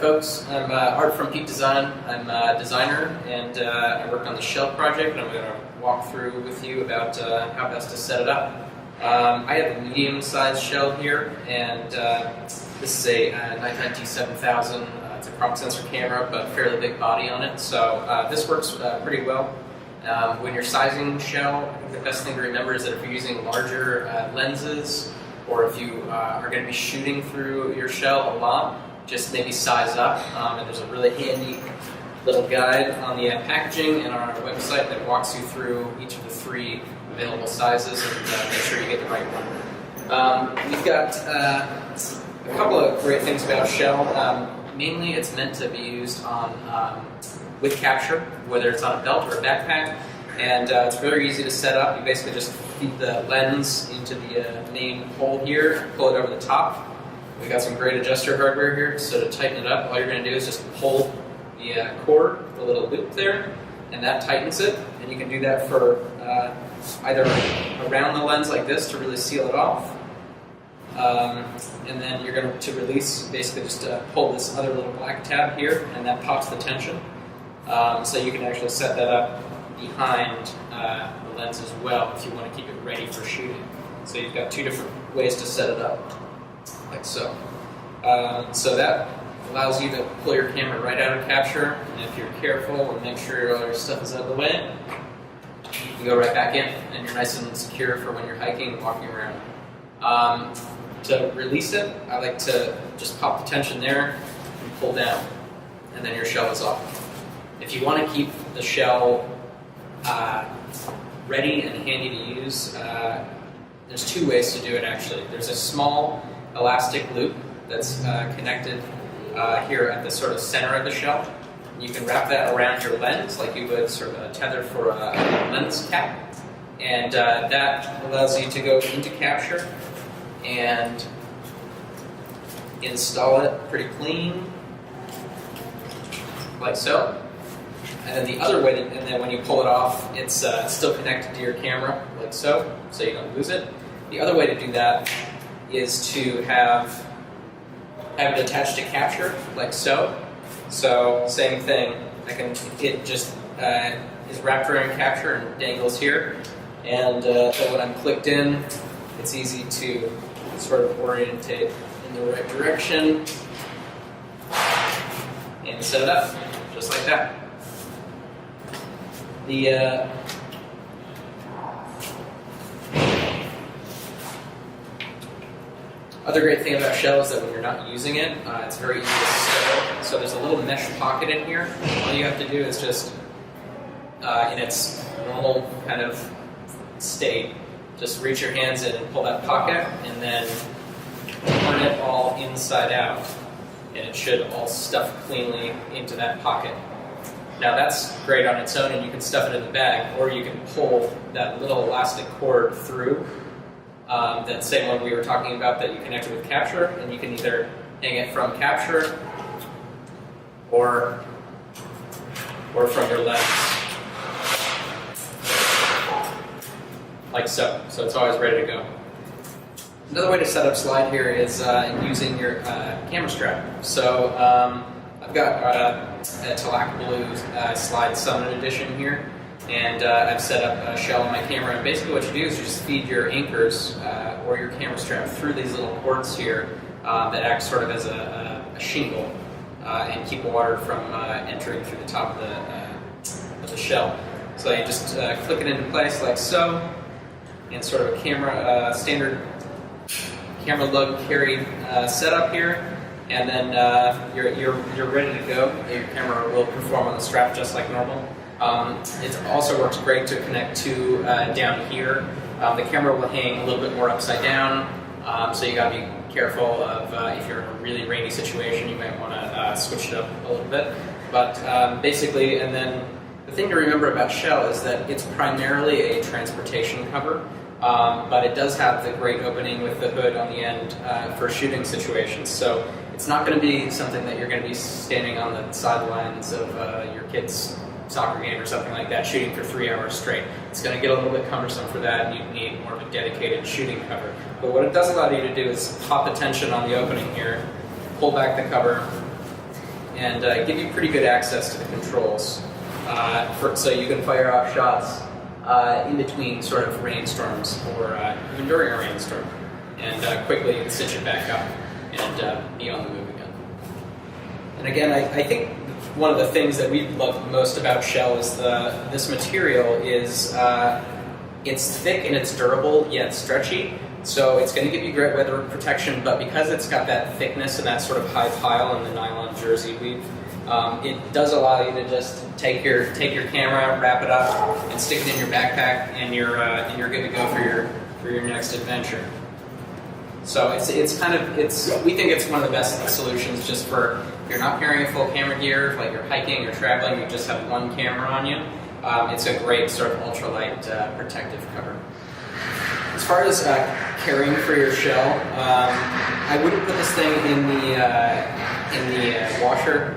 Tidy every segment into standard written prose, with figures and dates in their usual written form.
Hi folks, I'm Art from Peak Design. I'm a designer and I work on the Shell project, and I'm going to walk through with you about how best to set it up. I have a medium-sized Shell here, and this is a Nikon D7000. It's a crop sensor camera, but fairly big body on it, so this works pretty well. When you're sizing Shell, I think the best thing to remember is that if you're using larger lenses, or if you are going to be shooting through your Shell a lot, just maybe size up. And there's a really handy little guide on the packaging and on our website that walks you through each of the 3 available sizes and make sure you get the right one. We've got a couple of great things about Shell. Mainly it's meant to be used on with Capture, whether it's on a belt or a backpack, and it's very easy to set up. You basically just feed the lens into the main hole here, pull it over the top. We got some great adjuster hardware here, so to tighten it up, all you're going to do is just pull the cord, the little loop there, and that tightens it. And you can do that for either around the lens like this to really seal it off, and then you're going to release, basically just pull this other little black tab here, and that pops the tension. So you can actually set that up behind the lens as well if you want to keep it ready for shooting. So you've got 2 different ways to set it up, like so. So that allows you to pull your camera right out of Capture, and if you're careful and make sure all your stuff is out of the way, you can go right back in, and you're nice and secure for when you're hiking and walking around. To release it, I like to just pop the tension there and pull down, and then your Shell is off. If you want to keep the Shell ready and handy to use, there's 2 ways to do it actually. There's a small elastic loop that's connected here at the sort of center of the Shell. You can wrap that around your lens like you would sort of a tether for a lens cap, and that allows you to go into Capture and install it pretty clean, like so. And then the other way, and then when you pull it off, it's still connected to your camera, like so you don't lose it. The other way to do that is to have it attached to Capture, like so. So same thing. It just is wrapped around Capture and dangles here. And then when I'm clicked in, it's easy to sort of orientate in the right direction and set it up, just like that. The other great thing about Shell is that when you're not using it, it's very easy to stow. So there's a little mesh pocket in here. All you have to do is just, in its normal kind of state, just reach your hands in and pull that pocket, and then turn it all inside out, and it should all stuff cleanly into that pocket. Now that's great on its own, and you can stuff it in the bag, or you can pull that little elastic cord through, that same one we were talking about that you connected with Capture, and you can either hang it from Capture or from your lens, like so. So it's always ready to go. Another way to set up slide here is using your camera strap. So I've got a Telac Blue Slide Summit Edition here, and I've set up a Shell on my camera. And basically what you do is you just feed your anchors or your camera strap through these little ports here that act sort of as a shingle and keep water from entering through the top of the Shell. So you just click it into place like so, and sort of a camera standard camera lug carry setup here, and then you're ready to go. Your camera will perform on the strap just like normal. It also works great to connect to down here. The camera will hang a little bit more upside down, so you got to be careful of if you're in a really rainy situation, you might want to switch it up a little bit. But basically, and then the thing to remember about Shell is that it's primarily a transportation cover. But it does have the great opening with the hood on the end for shooting situations. So it's not going to be something that you're going to be standing on the sidelines of your kid's soccer game or something like that, shooting for 3 hours straight. It's going to get a little bit cumbersome for that, and you need more of a dedicated shooting cover. But what it does allow you to do is pop the tension on the opening here, pull back the cover, and give you pretty good access to the controls, so you can fire off shots in between sort of rainstorms or even during a rainstorm, and quickly stitch it back up and be on the move again. And again, I think one of the things that we love most about Shell is this material is it's thick and it's durable yet stretchy. So it's going to give you great weather protection, but because it's got that thickness and that sort of high pile in the nylon jersey weave, it does allow you to just take your camera, wrap it up, and stick it in your backpack, and you're good to go for your next adventure. So we think it's one of the best solutions just for if you're not carrying a full camera gear, like you're hiking or traveling, you just have one camera on you. It's a great sort of ultralight protective cover. As far as caring for your shell, I wouldn't put this thing in the washer.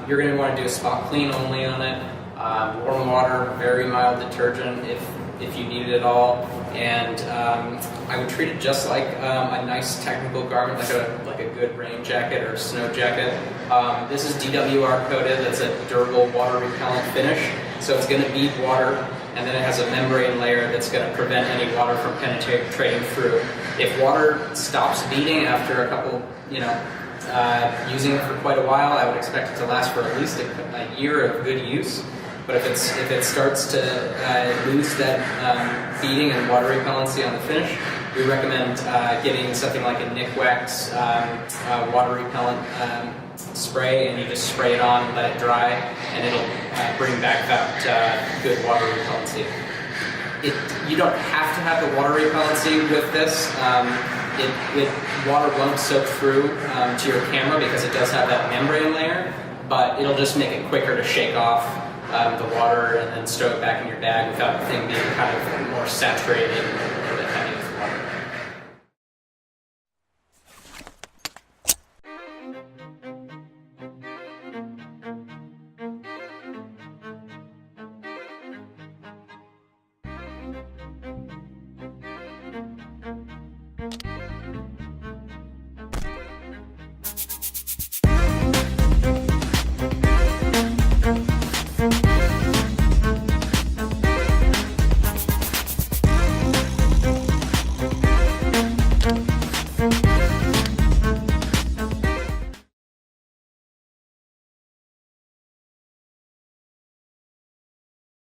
You're going to want to do a spot clean only on it. Warm water, very mild detergent if you need it at all, and I would treat it just like a nice technical garment, like a good rain jacket or snow jacket. This is DWR coated. It's a durable water repellent finish, so it's going to bead water, and then it has a membrane layer that's going to prevent any water from penetrating through. If water stops beading after a couple, using it for quite a while, I would expect it to last for at least a year of good use. But if it starts to lose that beading and water repellency on the finish, we recommend getting something like a Nick Wax water repellent spray, and you just spray it on, let it dry, and it'll bring back that good water repellency. You don't have to have the water repellency with this. Water won't soak through to your camera because it does have that membrane layer, but it'll just make it quicker to shake off the water and then stow it back in your bag without the thing being kind of more saturated